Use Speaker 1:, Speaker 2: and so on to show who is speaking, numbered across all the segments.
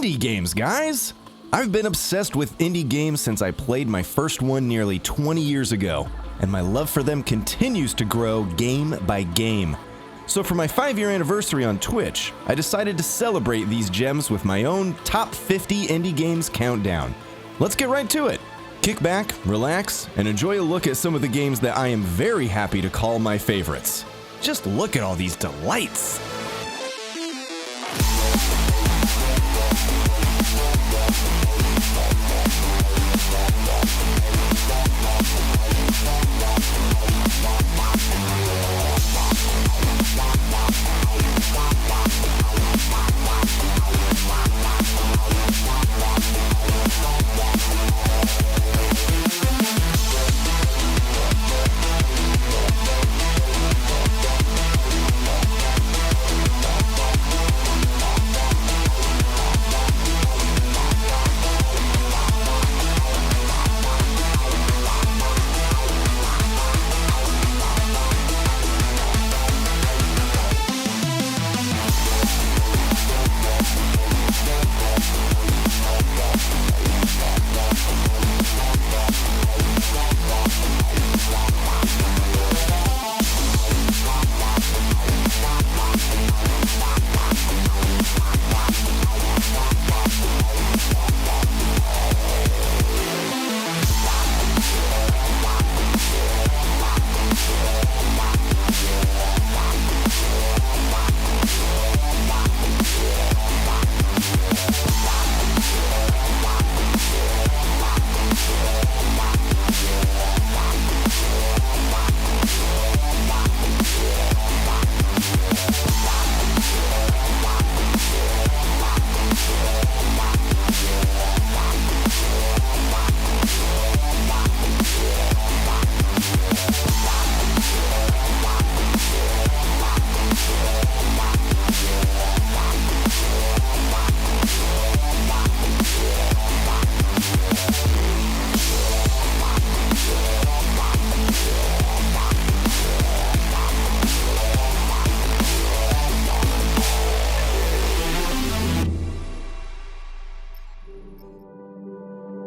Speaker 1: Indie games, guys! I've been obsessed with indie games since I played my first one nearly 20 years ago, and my love for them continues to grow game by game. So for my 5-year anniversary on Twitch, I decided to celebrate these gems with my own Top 50 Indie Games Countdown. Let's get right to it! Kick back, relax, and enjoy a look at some of the games that I am very happy to call my favorites. Just look at all these delights!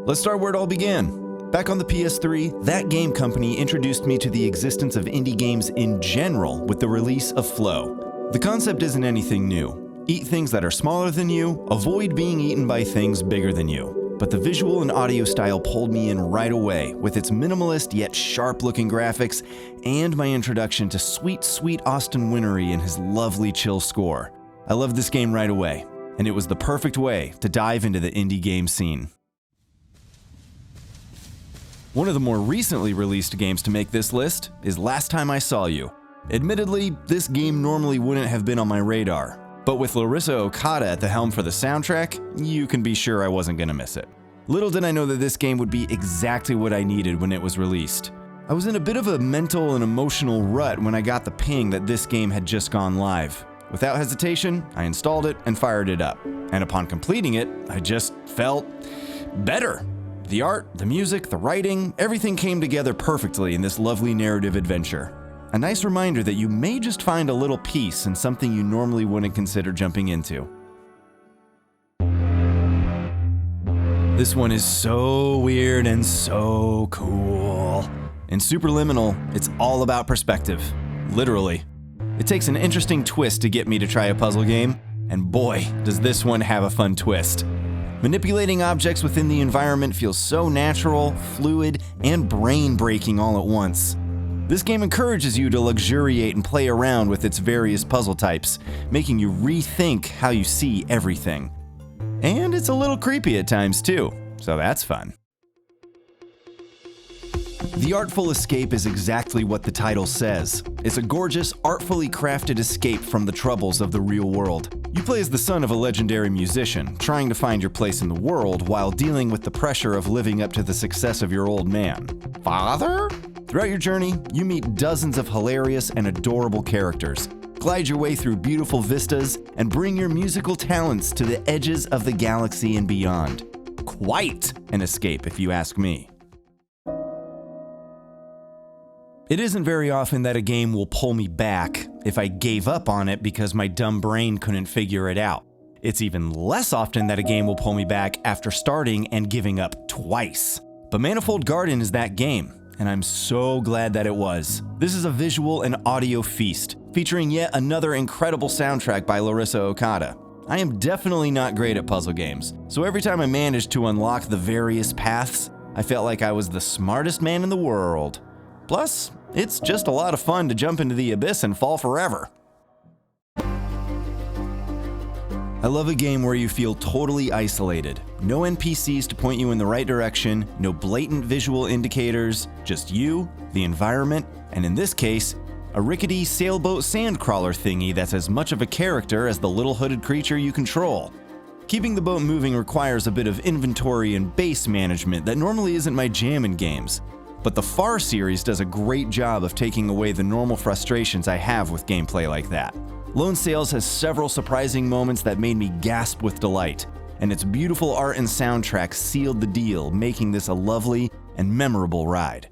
Speaker 1: Let's start where it all began. Back on the PS3, that game company introduced me to the existence of indie games in general with the release of Flow. The concept isn't anything new. Eat things that are smaller than you, avoid being eaten by things bigger than you. But the visual and audio style pulled me in right away with its minimalist yet sharp-looking graphics and my introduction to sweet, sweet Austin Wintory and his lovely chill score. I loved this game right away, and it was the perfect way to dive into the indie game scene. One of the more recently released games to make this list is Last Time I Saw You. Admittedly, this game normally wouldn't have been on my radar, but with Larissa Okada at the helm for the soundtrack, you can be sure I wasn't gonna miss it. Little did I know that this game would be exactly what I needed when it was released. I was in a bit of a mental and emotional rut when I got the ping that this game had just gone live. Without hesitation, I installed it and fired it up, and upon completing it, I just felt better. The art, the music, the writing, everything came together perfectly in this lovely narrative adventure. A nice reminder that you may just find a little peace in something you normally wouldn't consider jumping into. This one is so weird and so cool. In Superliminal, it's all about perspective. Literally. It takes an interesting twist to get me to try a puzzle game, and boy, does this one have a fun twist. Manipulating objects within the environment feels so natural, fluid, and brain-breaking all at once. This game encourages you to luxuriate and play around with its various puzzle types, making you rethink how you see everything. And it's a little creepy at times too, so that's fun. The Artful Escape is exactly what the title says. It's a gorgeous, artfully crafted escape from the troubles of the real world. You play as the son of a legendary musician, trying to find your place in the world while dealing with the pressure of living up to the success of your old man. Father? Throughout your journey, you meet dozens of hilarious and adorable characters. Glide your way through beautiful vistas and bring your musical talents to the edges of the galaxy and beyond. Quite an escape, if you ask me. It isn't very often that a game will pull me back if I gave up on it because my dumb brain couldn't figure it out. It's even less often that a game will pull me back after starting and giving up twice. But Manifold Garden is that game, and I'm so glad that it was. This is a visual and audio feast, featuring yet another incredible soundtrack by Larissa Okada. I am definitely not great at puzzle games, so every time I managed to unlock the various paths, I felt like I was the smartest man in the world. Plus, it's just a lot of fun to jump into the abyss and fall forever. I love a game where you feel totally isolated. No NPCs to point you in the right direction, no blatant visual indicators, just you, the environment, and in this case, a rickety sailboat sandcrawler thingy that's as much of a character as the little hooded creature you control. Keeping the boat moving requires a bit of inventory and base management that normally isn't my jam in games, but the Far series does a great job of taking away the normal frustrations I have with gameplay like that. Lone Sails has several surprising moments that made me gasp with delight, and its beautiful art and soundtrack sealed the deal, making this a lovely and memorable ride.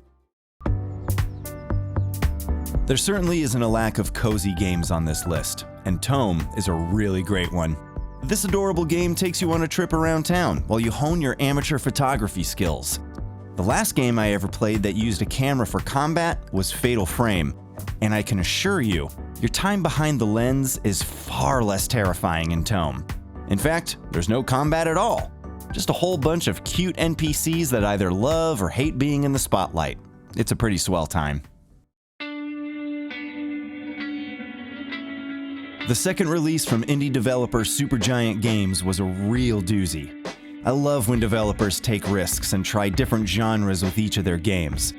Speaker 1: There certainly isn't a lack of cozy games on this list, and Tome is a really great one. This adorable game takes you on a trip around town while you hone your amateur photography skills. The last game I ever played that used a camera for combat was Fatal Frame, and I can assure you, your time behind the lens is far less terrifying in Tome. In fact, there's no combat at all. Just a whole bunch of cute NPCs that either love or hate being in the spotlight. It's a pretty swell time. The second release from indie developer Supergiant Games was a real doozy. I love when developers take risks and try different genres with each of their games.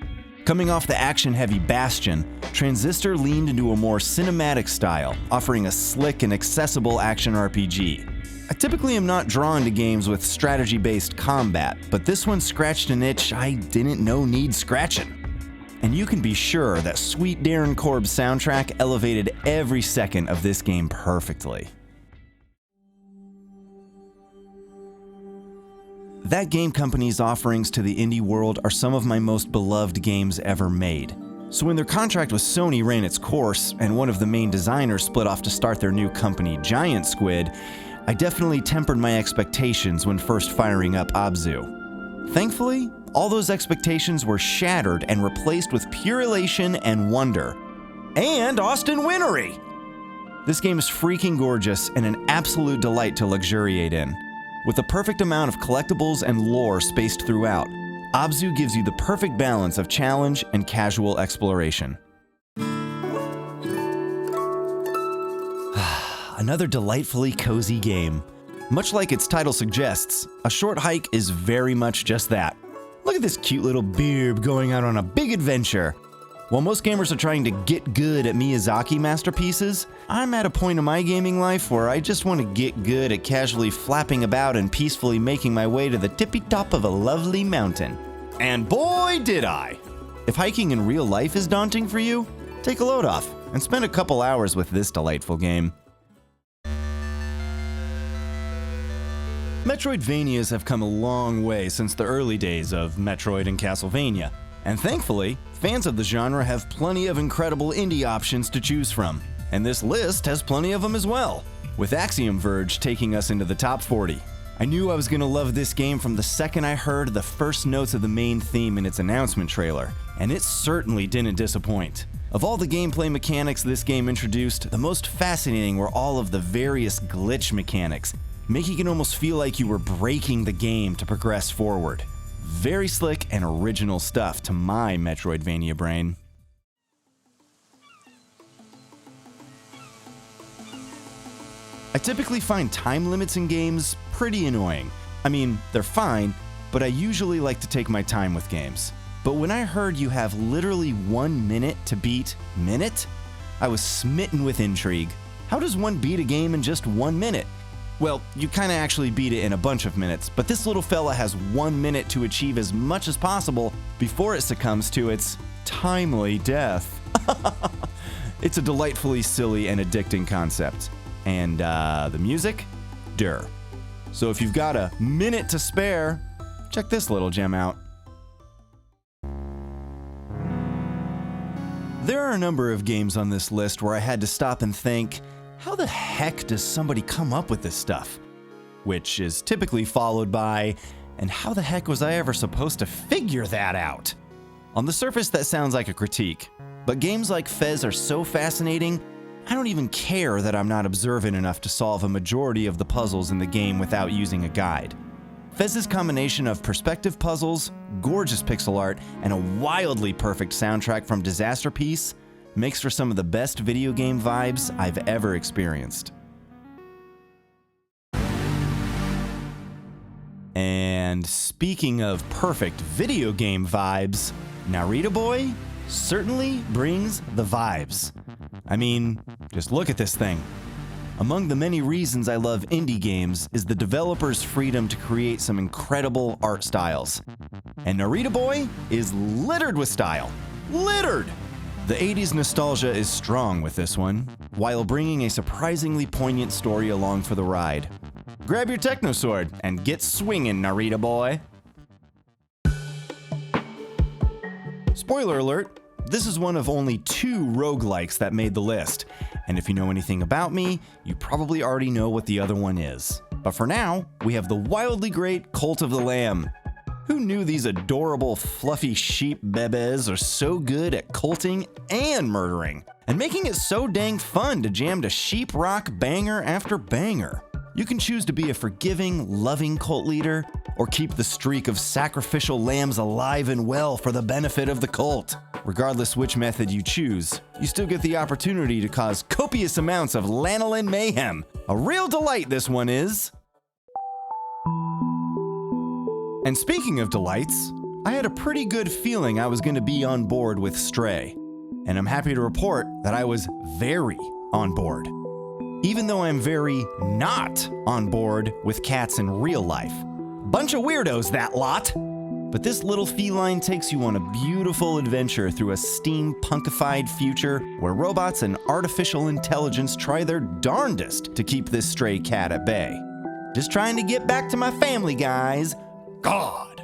Speaker 1: Coming off the action-heavy Bastion, Transistor leaned into a more cinematic style, offering a slick and accessible action RPG. I typically am not drawn to games with strategy-based combat, but this one scratched an itch I didn't know need scratching. And you can be sure that sweet Darren Korb's soundtrack elevated every second of this game perfectly. That game company's offerings to the indie world are some of my most beloved games ever made. So when their contract with Sony ran its course, and one of the main designers split off to start their new company, Giant Squid, I definitely tempered my expectations when first firing up Abzu. Thankfully, all those expectations were shattered and replaced with pure elation and wonder. And Austin Winnery! This game is freaking gorgeous and an absolute delight to luxuriate in. With the perfect amount of collectibles and lore spaced throughout, Abzu gives you the perfect balance of challenge and casual exploration. Another delightfully cozy game. Much like its title suggests, A Short Hike is very much just that. Look at this cute little beard going out on a big adventure. While most gamers are trying to get good at Miyazaki masterpieces, I'm at a point in my gaming life where I just want to get good at casually flapping about and peacefully making my way to the tippy top of a lovely mountain. And boy did I! If hiking in real life is daunting for you, take a load off and spend a couple hours with this delightful game. Metroidvanias have come a long way since the early days of Metroid and Castlevania. And thankfully, fans of the genre have plenty of incredible indie options to choose from. And this list has plenty of them as well, with Axiom Verge taking us into the top 40. I knew I was going to love this game from the second I heard the first notes of the main theme in its announcement trailer, and it certainly didn't disappoint. Of all the gameplay mechanics this game introduced, the most fascinating were all of the various glitch mechanics, making it almost feel like you were breaking the game to progress forward. Very slick and original stuff to my Metroidvania brain. I typically find time limits in games pretty annoying. I mean, they're fine, but I usually like to take my time with games. But when I heard you have literally 1 minute to beat Minute, I was smitten with Intrigue. How does one beat a game in just 1 minute? Well, you kinda actually beat it in a bunch of minutes, but this little fella has 1 minute to achieve as much as possible before it succumbs to its timely death. It's a delightfully silly and addicting concept. And the music? Durr. So if you've got a minute to spare, check this little gem out. There are a number of games on this list where I had to stop and think, how the heck does somebody come up with this stuff? Which is typically followed by, and how the heck was I ever supposed to figure that out? On the surface, that sounds like a critique, but games like Fez are so fascinating, I don't even care that I'm not observant enough to solve a majority of the puzzles in the game without using a guide. Fez's combination of perspective puzzles, gorgeous pixel art, and a wildly perfect soundtrack from Disaster Piece makes for some of the best video game vibes I've ever experienced. And speaking of perfect video game vibes, Narita Boy certainly brings the vibes. I mean, just look at this thing. Among the many reasons I love indie games is the developer's freedom to create some incredible art styles. And Narita Boy is littered with style. Littered! The 80s nostalgia is strong with this one, while bringing a surprisingly poignant story along for the ride. Grab your techno sword and get swinging, Narita Boy. Spoiler alert, this is one of only 2 roguelikes that made the list, and if you know anything about me, you probably already know what the other one is. But for now, we have the wildly great Colt of the Lamb. Who knew these adorable, fluffy sheep bebes are so good at colting and murdering, and making it so dang fun to jam to sheep rock banger after banger? You can choose to be a forgiving, loving cult leader, or keep the streak of sacrificial lambs alive and well for the benefit of the cult. Regardless which method you choose, you still get the opportunity to cause copious amounts of lanolin mayhem. A real delight this one is. And speaking of delights, I had a pretty good feeling I was going to be on board with Stray, and I'm happy to report that I was very on board. Even though I'm very not on board with cats in real life. Bunch of weirdos, that lot! But this little feline takes you on a beautiful adventure through a steampunkified future where robots and artificial intelligence try their darndest to keep this stray cat at bay. Just trying to get back to my family, guys. God!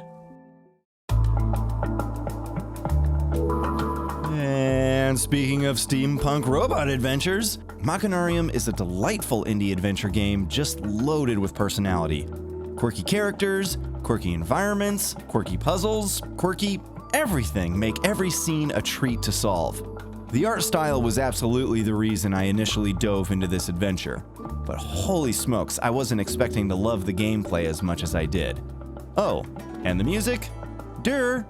Speaker 1: And speaking of steampunk robot adventures, Macanarium is a delightful indie adventure game just loaded with personality. Quirky characters, quirky environments, quirky puzzles, quirky everything make every scene a treat to solve. The art style was absolutely the reason I initially dove into this adventure, but holy smokes, I wasn't expecting to love the gameplay as much as I did. Oh, and the music? Durr!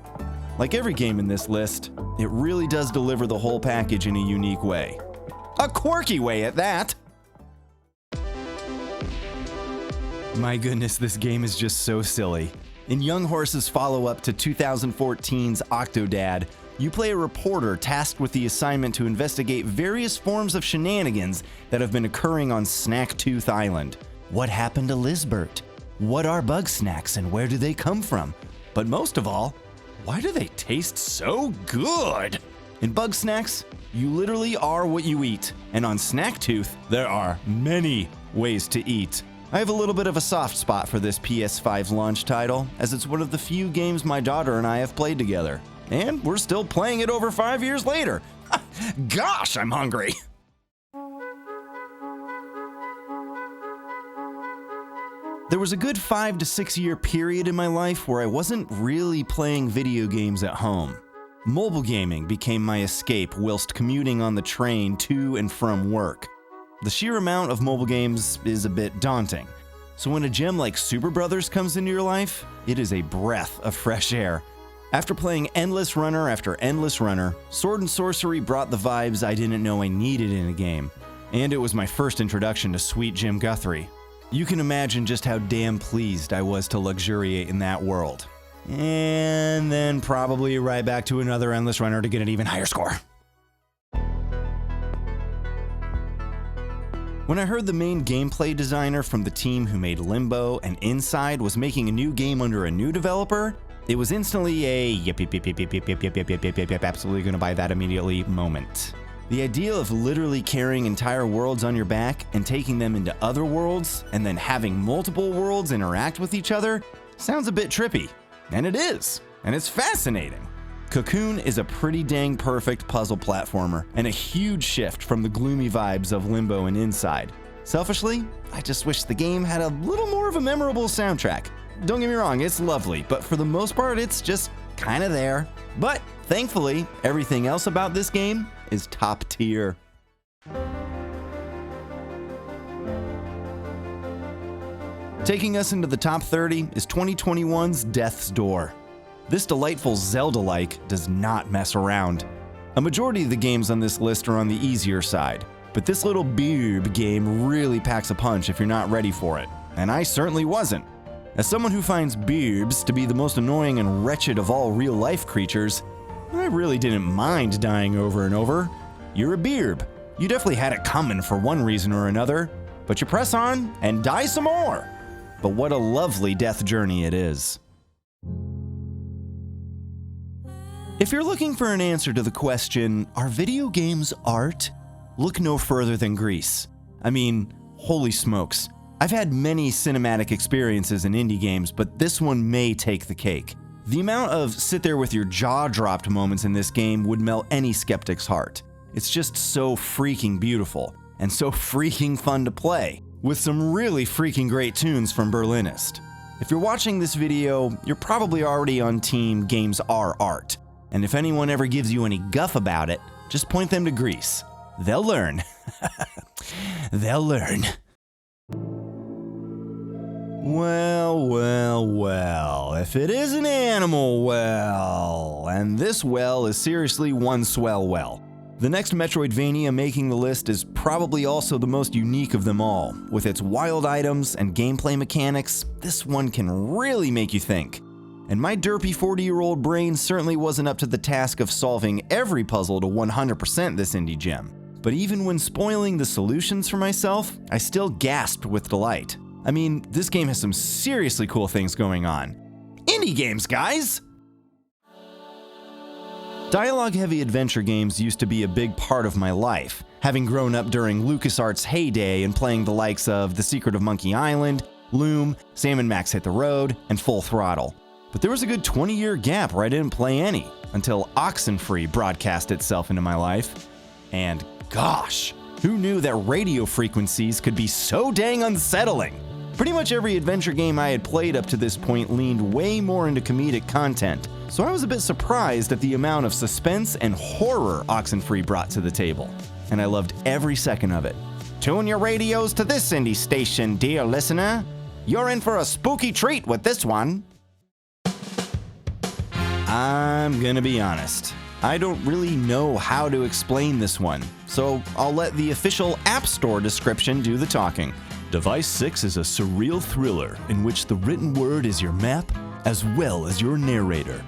Speaker 1: Like every game in this list, it really does deliver the whole package in a unique way. A quirky way at that! My goodness, this game is just so silly. In Young Horse's follow-up to 2014's Octodad, you play a reporter tasked with the assignment to investigate various forms of shenanigans that have been occurring on Snacktooth Island. What happened to Lizbert? What are bug snacks and where do they come from? But most of all, why do they taste so good? In Bug Snacks, you literally are what you eat, and on Snacktooth, there are many ways to eat. I have a little bit of a soft spot for this PS5 launch title, as it's one of the few games my daughter and I have played together. And we're still playing it over 5 years later. Gosh, I'm hungry! There was a good 5 to 6 year period in my life where I wasn't really playing video games at home. Mobile gaming became my escape whilst commuting on the train to and from work. The sheer amount of mobile games is a bit daunting, so when a gem like Super Brothers comes into your life, it is a breath of fresh air. After playing endless runner after endless runner, Sword and Sorcery brought the vibes I didn't know I needed in a game, and it was my first introduction to sweet Jim Guthrie. You can imagine just how damn pleased I was to luxuriate in that world. And then probably right back to another endless runner to get an even higher score. When I heard the main gameplay designer from the team who made Limbo and Inside was making a new game under a new developer, it was instantly a yep, absolutely gonna buy that immediately moment. The idea of literally carrying entire worlds on your back and taking them into other worlds and then having multiple worlds interact with each other sounds a bit trippy. And it is. And it's fascinating. Cocoon is a pretty dang perfect puzzle platformer, and a huge shift from the gloomy vibes of Limbo and Inside. Selfishly, I just wish the game had a little more of a memorable soundtrack. Don't get me wrong, it's lovely, but for the most part, it's just kinda there. But thankfully, everything else about this game is top tier. Taking us into the top 30 is 2021's Death's Door. This delightful Zelda-like does not mess around. A majority of the games on this list are on the easier side, but this little beerb game really packs a punch if you're not ready for it, and I certainly wasn't. As someone who finds beerbs to be the most annoying and wretched of all real-life creatures, I really didn't mind dying over and over. You're a beerb. You definitely had it coming for one reason or another, but you press on and die some more. But what a lovely death journey it is. If you're looking for an answer to the question, are video games art? Look no further than Grease. I mean, holy smokes. I've had many cinematic experiences in indie games, but this one may take the cake. The amount of sit there with your jaw dropped moments in this game would melt any skeptic's heart. It's just so freaking beautiful, and so freaking fun to play, with some really freaking great tunes from Berlinist. If you're watching this video, you're probably already on team games are art. And if anyone ever gives you any guff about it, just point them to Grease. They'll learn. They'll learn. Well, if it is an animal well, and this well is seriously one swell well. The next Metroidvania making the list is probably also the most unique of them all. With its wild items and gameplay mechanics, this one can really make you think. And my derpy 40-year-old brain certainly wasn't up to the task of solving every puzzle to 100% this indie gem. But even when spoiling the solutions for myself, I still gasped with delight. I mean, this game has some seriously cool things going on. Indie games, guys! Dialogue-heavy adventure games used to be a big part of my life, having grown up during LucasArts' heyday and playing the likes of The Secret of Monkey Island, Loom, Sam & Max Hit the Road, and Full Throttle. But there was a good 20-year gap where I didn't play any, until Oxenfree broadcast itself into my life. And gosh, who knew that radio frequencies could be so dang unsettling? Pretty much every adventure game I had played up to this point leaned way more into comedic content, so I was a bit surprised at the amount of suspense and horror Oxenfree brought to the table, and I loved every second of it. Tune your radios to this indie station, dear listener. You're in for a spooky treat with this one. I'm gonna be honest, I don't really know how to explain this one, so I'll let the official App Store description do the talking. Device 6 is a surreal thriller in which the written word is your map as well as your narrator.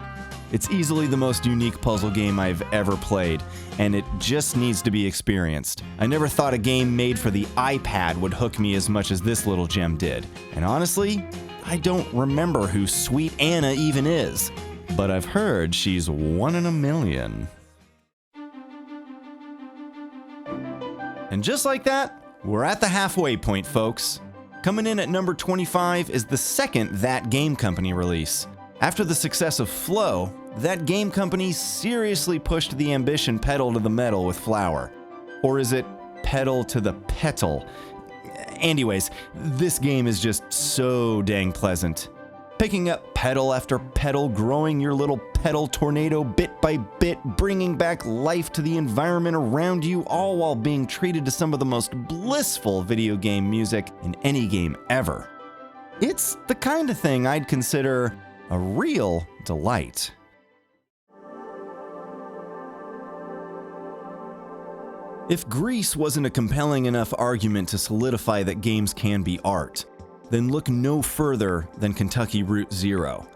Speaker 1: It's easily the most unique puzzle game I've ever played, and it just needs to be experienced. I never thought a game made for the iPad would hook me as much as this little gem did. And honestly, I don't remember who Sweet Anna even is, but I've heard she's 1 in a million. And just like that, we're at the halfway point, folks. Coming in at number 25 is the second That Game Company release. After the success of Flow, That Game Company seriously pushed the ambition pedal to the metal with Flower. Or is it pedal to the petal? Anyways, this game is just so dang pleasant. Picking up petal after petal, growing your little petal tornado bit by bit, bringing back life to the environment around you, all while being treated to some of the most blissful video game music in any game ever. It's the kind of thing I'd consider a real delight. If Grease wasn't a compelling enough argument to solidify that games can be art, then look no further than Kentucky Route Zero.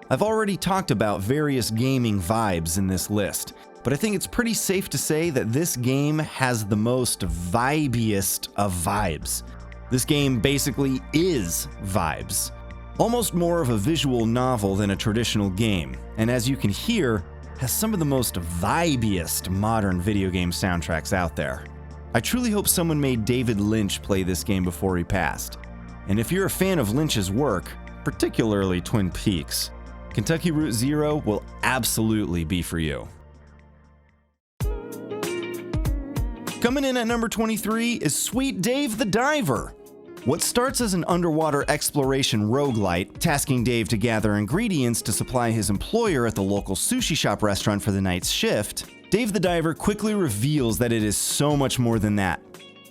Speaker 1: I've already talked about various gaming vibes in this list, but I think it's pretty safe to say that this game has the most vibiest of vibes. This game basically is vibes. Almost more of a visual novel than a traditional game, and as you can hear, has some of the most vibiest modern video game soundtracks out there. I truly hope someone made David Lynch play this game before he passed. And if you're a fan of Lynch's work, particularly Twin Peaks, Kentucky Route Zero will absolutely be for you. Coming in at number 23 is Sweet Dave the Diver. What starts as an underwater exploration roguelite, tasking Dave to gather ingredients to supply his employer at the local sushi shop restaurant for the night's shift, Dave the Diver quickly reveals that it is so much more than that.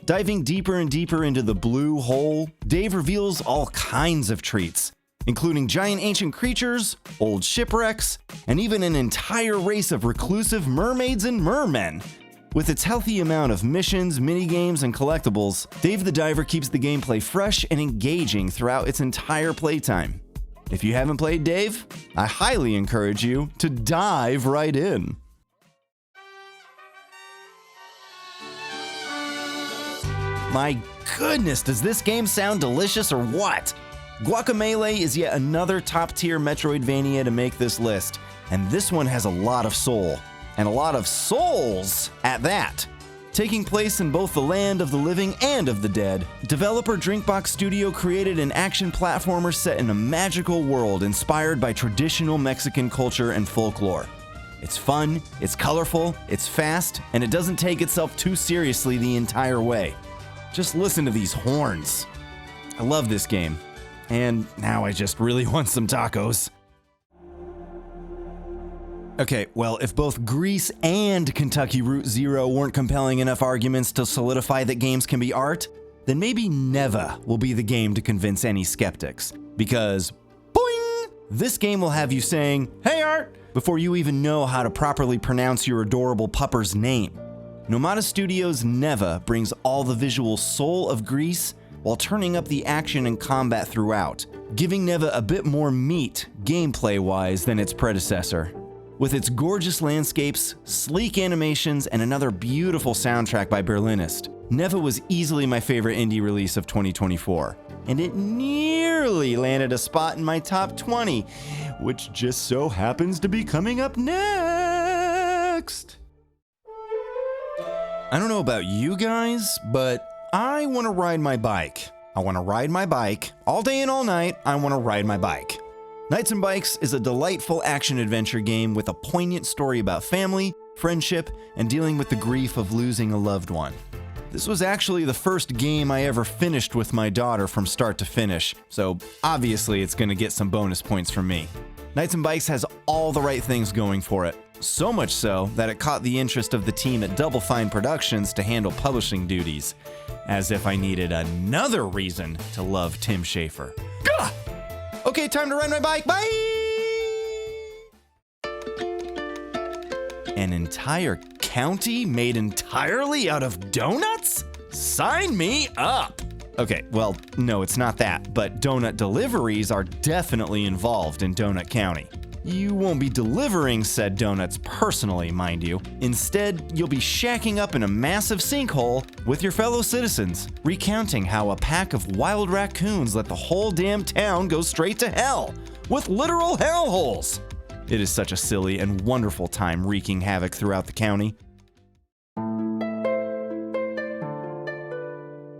Speaker 1: Diving deeper and deeper into the blue hole, Dave reveals all kinds of treats, including giant ancient creatures, old shipwrecks, and even an entire race of reclusive mermaids and mermen. With its healthy amount of missions, minigames, and collectibles, Dave the Diver keeps the gameplay fresh and engaging throughout its entire playtime. If you haven't played Dave, I highly encourage you to dive right in. My goodness, does this game sound delicious or what? Guacamele is yet another top-tier Metroidvania to make this list, and this one has a lot of soul. And a lot of souls at that. Taking place in both the land of the living and of the dead, developer Drinkbox Studio created an action platformer set in a magical world inspired by traditional Mexican culture and folklore. It's fun, it's colorful, it's fast, and it doesn't take itself too seriously the entire way. Just listen to these horns. I love this game. And now I just really want some tacos. Okay, well, if both Grease and Kentucky Route Zero weren't compelling enough arguments to solidify that games can be art, then maybe Neva will be the game to convince any skeptics. Because, boing! This game will have you saying, "Hey Art!" before you even know how to properly pronounce your adorable pupper's name. Nomada Studios' Neva brings all the visual soul of Grease while turning up the action and combat throughout, giving Neva a bit more meat, gameplay-wise, than its predecessor. With its gorgeous landscapes, sleek animations, and another beautiful soundtrack by Berlinist, Neva was easily my favorite indie release of 2024, and it nearly landed a spot in my top 20, which just so happens to be coming up next. I don't know about you guys, but I want to ride my bike. I want to ride my bike all day and all night. I want to ride my bike. Knights and Bikes is a delightful action-adventure game with a poignant story about family, friendship, and dealing with the grief of losing a loved one. This was actually the first game I ever finished with my daughter from start to finish, so obviously it's going to get some bonus points from me. Knights and Bikes has all the right things going for it, so much so that it caught the interest of the team at Double Fine Productions to handle publishing duties, as if I needed another reason to love Tim Schafer. Gah! Okay, time to ride my bike. Bye! An entire county made entirely out of donuts? Sign me up! Okay, well, no, it's not that, but donut deliveries are definitely involved in Donut County. You won't be delivering said donuts personally, mind you. Instead, you'll be shacking up in a massive sinkhole with your fellow citizens, recounting how a pack of wild raccoons let the whole damn town go straight to hell, with literal hellholes. It is such a silly and wonderful time wreaking havoc throughout the county.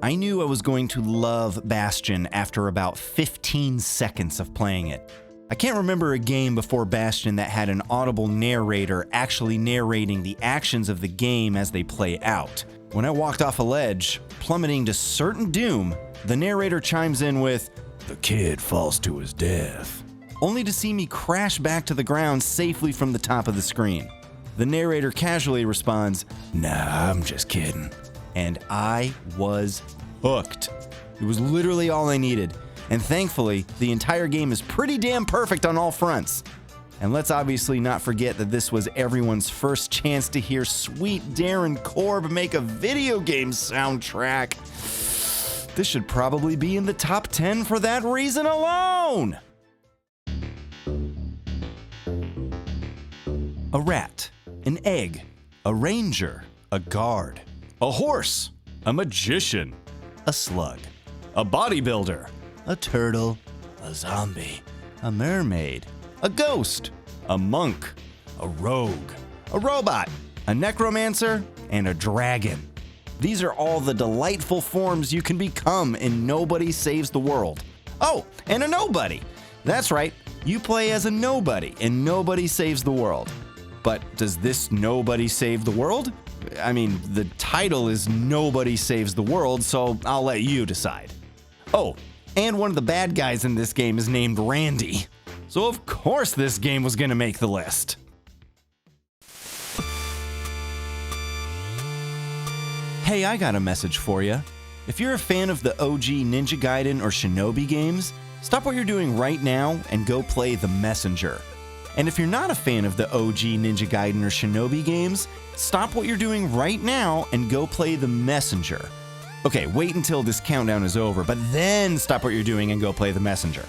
Speaker 1: I knew I was going to love Bastion after about 15 seconds of playing it. I can't remember a game before Bastion that had an audible narrator actually narrating the actions of the game as they play out. When I walked off a ledge, plummeting to certain doom, the narrator chimes in with, "The kid falls to his death," only to see me crash back to the ground safely from the top of the screen. The narrator casually responds, "Nah, I'm just kidding." And I was hooked. It was literally all I needed. And thankfully, the entire game is pretty damn perfect on all fronts. And let's obviously not forget that this was everyone's first chance to hear sweet Darren Korb make a video game soundtrack. This should probably be in the top 10 for that reason alone! A rat, an egg, a ranger, a guard, a horse, a magician, a slug, a bodybuilder, a turtle, a zombie, a mermaid, a ghost, a monk, a rogue, a robot, a necromancer, and a dragon. These are all the delightful forms you can become in Nobody Saves the World. Oh, and a nobody. That's right, You play as a nobody, and nobody saves the world. But does this nobody save the world? I mean, the title is Nobody Saves the World, so I'll let you decide. Oh, and one of the bad guys in this game is named Randy. So of course this game was gonna make the list. Hey, I got a message for you. If you're a fan of the OG Ninja Gaiden or Shinobi games, stop what you're doing right now and go play The Messenger. And if you're not a fan of the OG Ninja Gaiden or Shinobi games, stop what you're doing right now and go play The Messenger. Okay, wait until this countdown is over, but then stop what you're doing and go play The Messenger.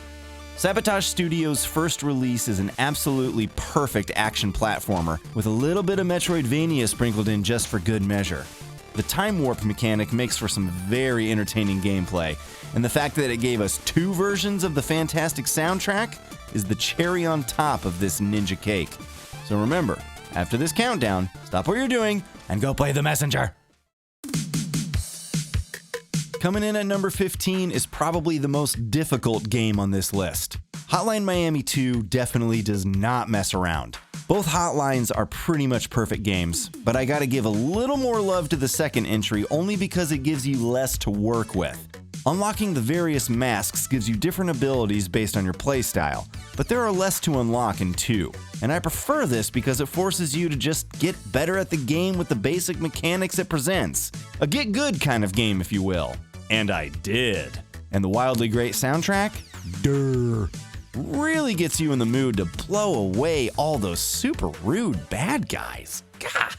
Speaker 1: Sabotage Studios' first release is an absolutely perfect action platformer with a little bit of Metroidvania sprinkled in just for good measure. The time warp mechanic makes for some very entertaining gameplay, and the fact that it gave us 2 versions of the fantastic soundtrack is the cherry on top of this ninja cake. So remember, after this countdown, stop what you're doing and go play The Messenger. Coming in at number 15 is probably the most difficult game on this list. Hotline Miami 2 definitely does not mess around. Both Hotlines are pretty much perfect games, but I gotta give a little more love to the second entry only because it gives you less to work with. Unlocking the various masks gives you different abilities based on your playstyle, but there are less to unlock in 2. And I prefer this because it forces you to just get better at the game with the basic mechanics it presents. A get good kind of game, if you will. And I did. And the wildly great soundtrack? Durr. Really gets you in the mood to blow away all those super rude bad guys. Gah.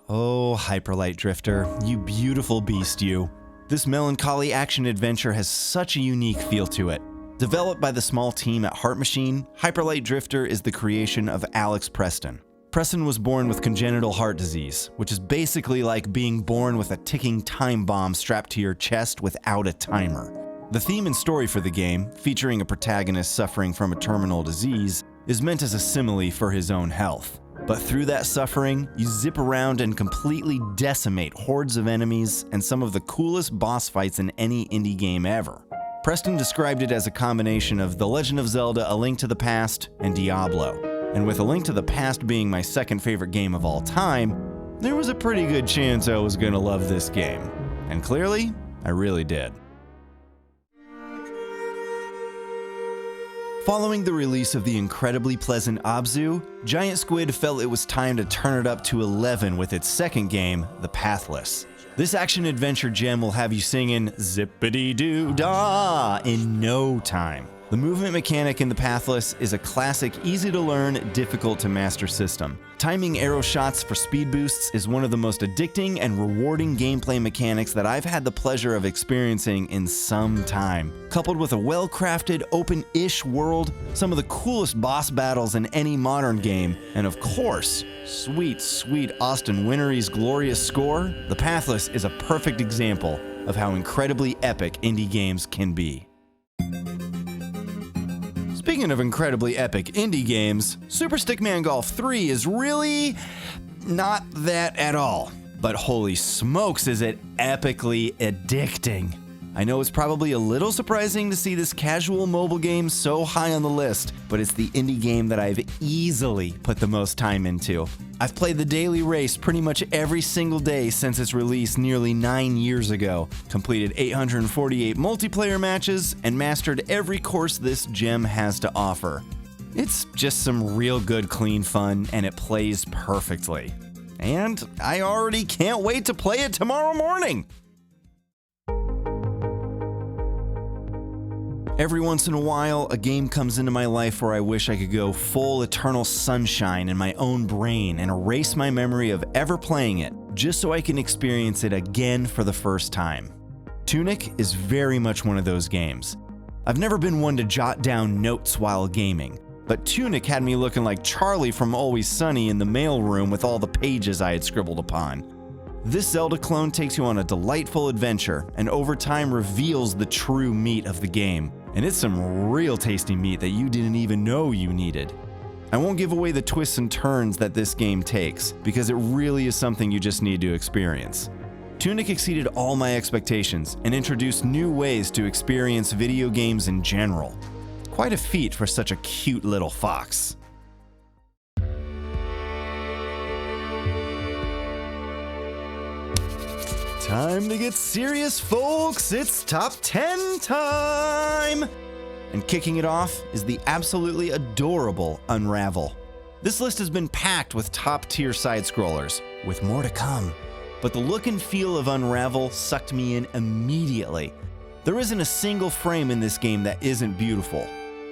Speaker 1: Oh, Hyperllight Drifter, you beautiful beast you. This melancholy action-adventure has such a unique feel to it. Developed by the small team at Heart Machine, Hyperllight Drifter is the creation of Alex Preston. Preston was born with congenital heart disease, which is basically like being born with a ticking time bomb strapped to your chest without a timer. The theme and story for the game, featuring a protagonist suffering from a terminal disease, is meant as a simile for his own health. But through that suffering, you zip around and completely decimate hordes of enemies and some of the coolest boss fights in any indie game ever. Preston described it as a combination of The Legend of Zelda: A Link to the Past and Diablo. And with A Link to the Past being my second favorite game of all time, there was a pretty good chance I was gonna love this game. And clearly, I really did. Following the release of the incredibly pleasant Abzu, Giant Squid felt it was time to turn it up to 11 with its second game, The Pathless. This action-adventure gem will have you singing zippity-doo-dah in no time. The movement mechanic in The Pathless is a classic, easy-to-learn, difficult-to-master system. Timing arrow shots for speed boosts is one of the most addicting and rewarding gameplay mechanics that I've had the pleasure of experiencing in some time. Coupled with a well-crafted, open-ish world, some of the coolest boss battles in any modern game, and of course, sweet, sweet Austin Wintory's glorious score, The Pathless is a perfect example of how incredibly epic indie games can be. Speaking of incredibly epic indie games, Super Stickman Golf 3 is really not that at all. But holy smokes, is it epically addicting. I know it's probably a little surprising to see this casual mobile game so high on the list, but it's the indie game that I've easily put the most time into. I've played the daily race pretty much every single day since its release nearly 9 years ago, completed 848 multiplayer matches, and mastered every course this gem has to offer. It's just some real good clean fun, and it plays perfectly. And I already can't wait to play it tomorrow morning! Every once in a while, a game comes into my life where I wish I could go full eternal sunshine in my own brain and erase my memory of ever playing it, just so I can experience it again for the first time. Tunic is very much one of those games. I've never been one to jot down notes while gaming, but Tunic had me looking like Charlie from Always Sunny in the mailroom with all the pages I had scribbled upon. This Zelda clone takes you on a delightful adventure and over time reveals the true meat of the game. And it's some real tasty meat that you didn't even know you needed. I won't give away the twists and turns that this game takes, because it really is something you just need to experience. Tunic exceeded all my expectations and introduced new ways to experience video games in general. Quite a feat for such a cute little fox. Time to get serious, folks! It's top 10 time! And kicking it off is the absolutely adorable Unravel. This list has been packed with top-tier side-scrollers, with more to come. But the look and feel of Unravel sucked me in immediately. There isn't a single frame in this game that isn't beautiful.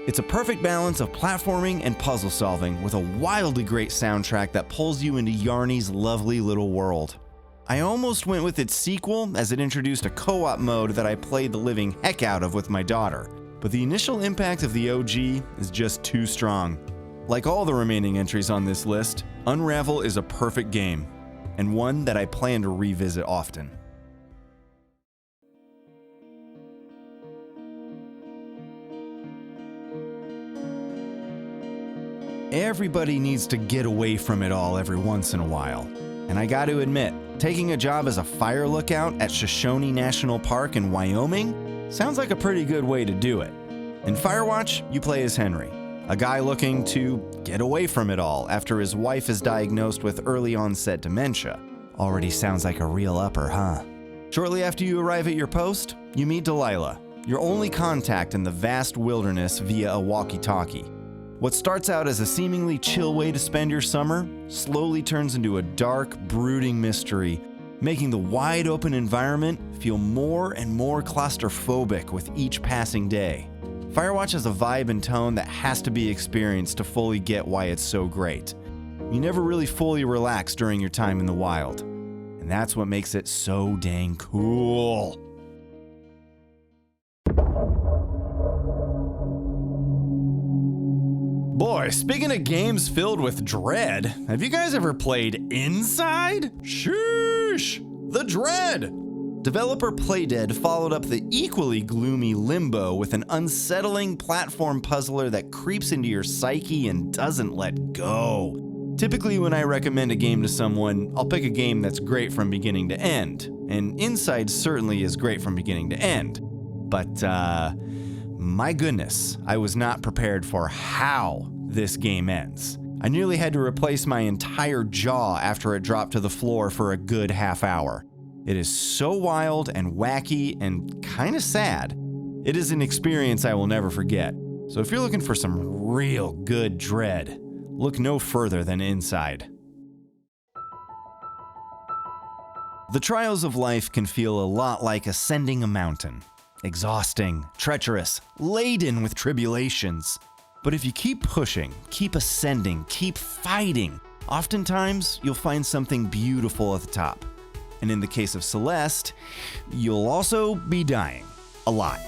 Speaker 1: It's a perfect balance of platforming and puzzle solving with a wildly great soundtrack that pulls you into Yarny's lovely little world. I almost went with its sequel as it introduced a co-op mode that I played the living heck out of with my daughter, but the initial impact of the OG is just too strong. Like all the remaining entries on this list, Unravel is a perfect game, and one that I plan to revisit often. Everybody needs to get away from it all every once in a while. And I got to admit, taking a job as a fire lookout at Shoshone National Park in Wyoming sounds like a pretty good way to do it. In Firewatch, you play as Henry, a guy looking to get away from it all after his wife is diagnosed with early onset dementia. Already sounds like a real upper, huh? Shortly after you arrive at your post, you meet Delilah, your only contact in the vast wilderness via a walkie-talkie. What starts out as a seemingly chill way to spend your summer slowly turns into a dark, brooding mystery, making the wide open environment feel more and more claustrophobic with each passing day. Firewatch has a vibe and tone that has to be experienced to fully get why it's so great. You never really fully relax during your time in the wild, and that's what makes it so dang cool. Boy, speaking of games filled with dread, have you guys ever played Inside? Sheesh! The Dread! Developer Playdead followed up the equally gloomy Limbo with an unsettling platform puzzler that creeps into your psyche and doesn't let go. Typically when I recommend a game to someone, I'll pick a game that's great from beginning to end, and Inside certainly is great from beginning to end. But, my goodness, I was not prepared for how this game ends. I nearly had to replace my entire jaw after it dropped to the floor for a good half hour. It is so wild and wacky and kinda sad. It is an experience I will never forget. So if you're looking for some real good dread, look no further than Inside. The trials of life can feel a lot like ascending a mountain. Exhausting, treacherous, laden with tribulations. But if you keep pushing, keep ascending, keep fighting, oftentimes you'll find something beautiful at the top. And in the case of Celeste, you'll also be dying. A lot.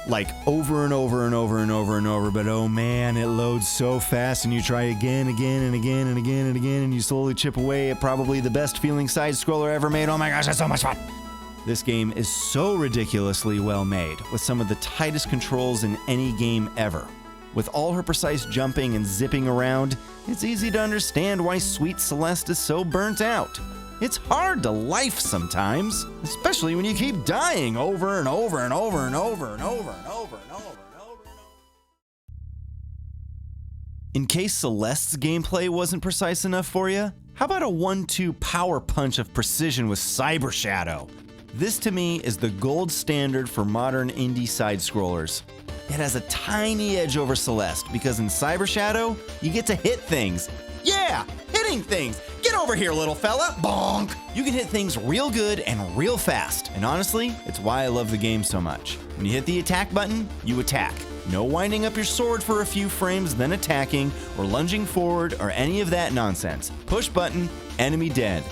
Speaker 1: Like over and over and over and over and over, but oh man, it loads so fast and you try again and again and again and you slowly chip away at probably the best feeling side-scroller ever made. Oh my gosh, that's so much fun! This game is so ridiculously well made, with some of the tightest controls in any game ever. With all her precise jumping and zipping around, it's easy to understand why sweet Celeste is so burnt out. It's hard to life sometimes, especially when you keep dying over and over and over and over and over and over and over and over. In case Celeste's gameplay wasn't precise enough for you, how about a 1-2 power punch of precision with Cyber Shadow? This to me is the gold standard for modern indie side-scrollers. It has a tiny edge over Celeste because in Cyber Shadow, you get to hit things. Yeah, hitting things! Get over here, little fella! Bonk! You can hit things real good and real fast, and honestly, it's why I love the game so much. When you hit the attack button, you attack. No winding up your sword for a few frames, then attacking, or lunging forward, or any of that nonsense. Push button, enemy dead.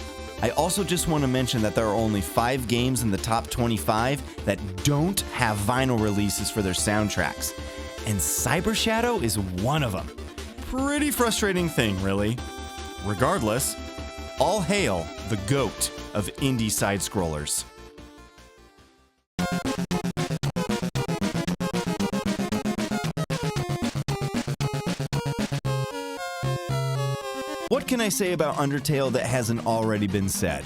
Speaker 1: I also just want to mention that there are only 5 games in the top 25 that don't have vinyl releases for their soundtracks, and Cyber Shadow is one of them. Pretty frustrating thing, really. Regardless, all hail the GOAT of indie side-scrollers. What can I say about Undertale that hasn't already been said?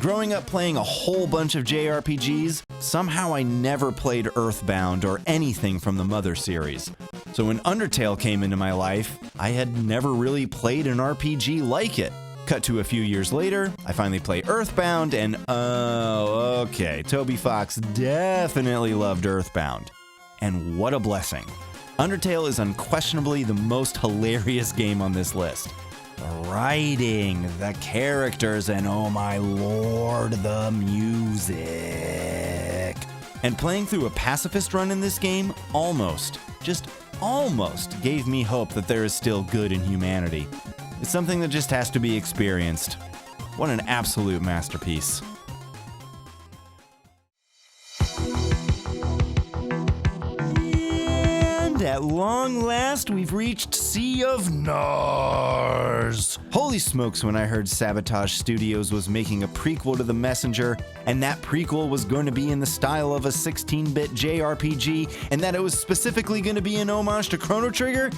Speaker 1: Growing up playing a whole bunch of JRPGs, somehow I never played Earthbound or anything from the Mother series. So when Undertale came into my life, I had never really played an RPG like it. Cut to a few years later, I finally play Earthbound and oh, okay, Toby Fox definitely loved Earthbound. And what a blessing. Undertale is unquestionably the most hilarious game on this list. The writing, the characters, and oh my lord, the music. And playing through a pacifist run in this game almost, just almost gave me hope that there is still good in humanity. It's something that just has to be experienced. What an absolute masterpiece. And at long last, we've reached Sea of Nars. Holy smokes, when I heard Sabotage Studios was making a prequel to The Messenger, and that prequel was going to be in the style of a 16-bit JRPG, and that it was specifically going to be an homage to Chrono Trigger,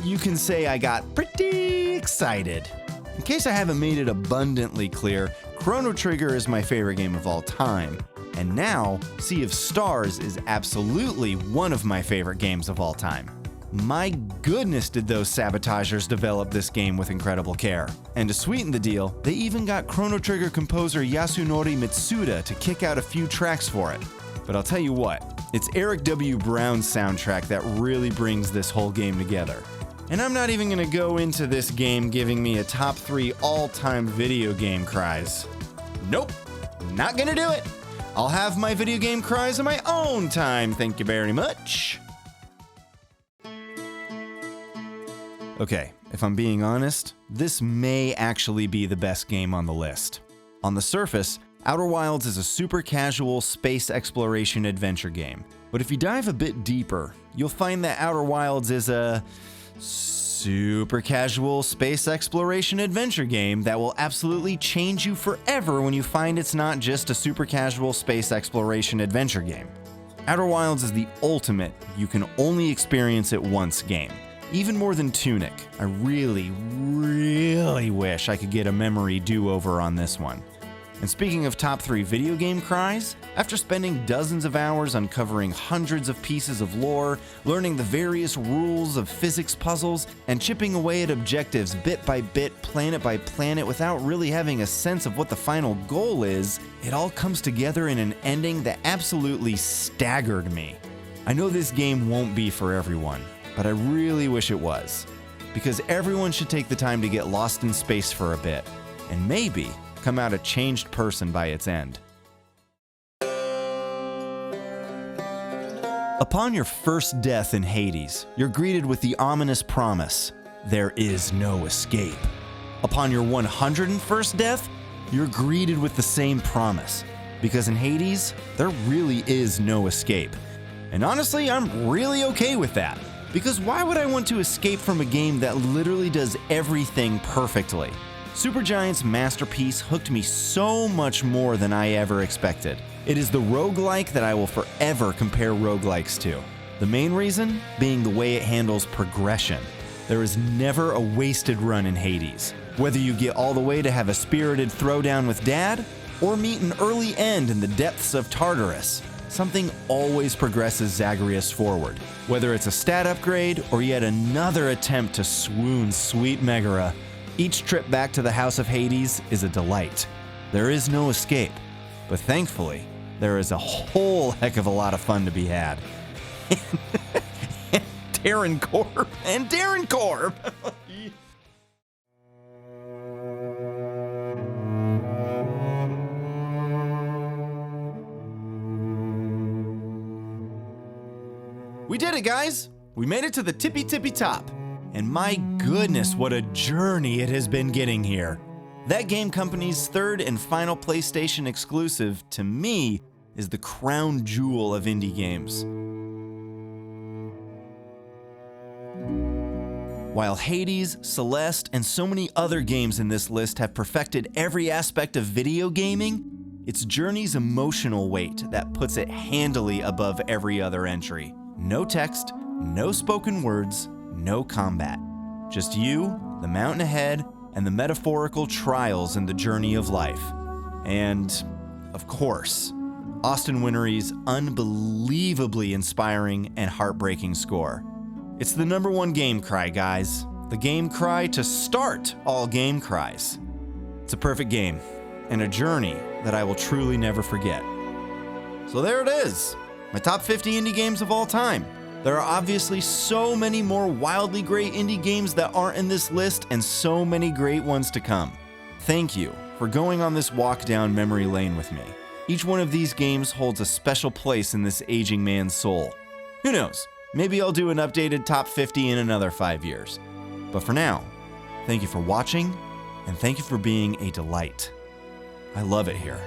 Speaker 1: you can say I got pretty excited. In case I haven't made it abundantly clear, Chrono Trigger is my favorite game of all time. And now, Sea of Stars is absolutely one of my favorite games of all time. My goodness did those sabotagers develop this game with incredible care. And to sweeten the deal, they even got Chrono Trigger composer Yasunori Mitsuda to kick out a few tracks for it. But I'll tell you what, it's Eric W. Brown's soundtrack that really brings this whole game together. And I'm not even gonna go into this game giving me a top 3 all-time video game cries. Nope, not gonna do it. I'll have my video game cries in my own time, thank you very much. Okay, if I'm being honest, this may actually be the best game on the list. On the surface, Outer Wilds is a super casual space exploration adventure game. But if you dive a bit deeper, you'll find that Outer Wilds is a super casual space exploration adventure game that will absolutely change you forever when you find it's not just a super casual space exploration adventure game. Outer Wilds is the ultimate you can only experience it once game. Even more than Tunic, I really wish I could get a memory do-over on this one. And speaking of top 3 video game cries, after spending dozens of hours uncovering hundreds of pieces of lore, learning the various rules of physics puzzles, and chipping away at objectives bit by bit, planet by planet without really having a sense of what the final goal is, it all comes together in an ending that absolutely staggered me. I know this game won't be for everyone, but I really wish it was. Because everyone should take the time to get lost in space for a bit, and maybe come out a changed person by its end. Upon your first death in Hades, you're greeted with the ominous promise, there is no escape. Upon your 101st death, you're greeted with the same promise, because in Hades, there really is no escape. And honestly, I'm really okay with that, because why would I want to escape from a game that literally does everything perfectly? Supergiant's masterpiece hooked me so much more than I ever expected. It is the roguelike that I will forever compare roguelikes to. The main reason being the way it handles progression. There is never a wasted run in Hades. Whether you get all the way to have a spirited throwdown with Dad, or meet an early end in the depths of Tartarus, something always progresses Zagreus forward. Whether it's a stat upgrade, or yet another attempt to swoon sweet Megara, each trip back to the House of Hades is a delight. There is no escape, but thankfully, there is a whole heck of a lot of fun to be had. And Darren Korb! We did it, guys! We made it to the tippy top. And my goodness, what a journey it has been getting here. That game company's third and final PlayStation exclusive, to me, is the crown jewel of indie games. While Hades, Celeste, and so many other games in this list have perfected every aspect of video gaming, it's Journey's emotional weight that puts it handily above every other entry. No text, no spoken words, no combat. Just you, the mountain ahead, and the metaphorical trials in the journey of life. And, of course, Austin Wintory's unbelievably inspiring and heartbreaking score. It's the #1 game cry, guys. The game cry to start all game cries. It's a perfect game, and a journey that I will truly never forget. So there it is, my top 50 indie games of all time. There are obviously so many more wildly great indie games that aren't in this list, and so many great ones to come. Thank you for going on this walk down memory lane with me. Each one of these games holds a special place in this aging man's soul. Who knows, maybe I'll do an updated top 50 in another 5 years. But for now, thank you for watching, and thank you for being a delight. I love it here.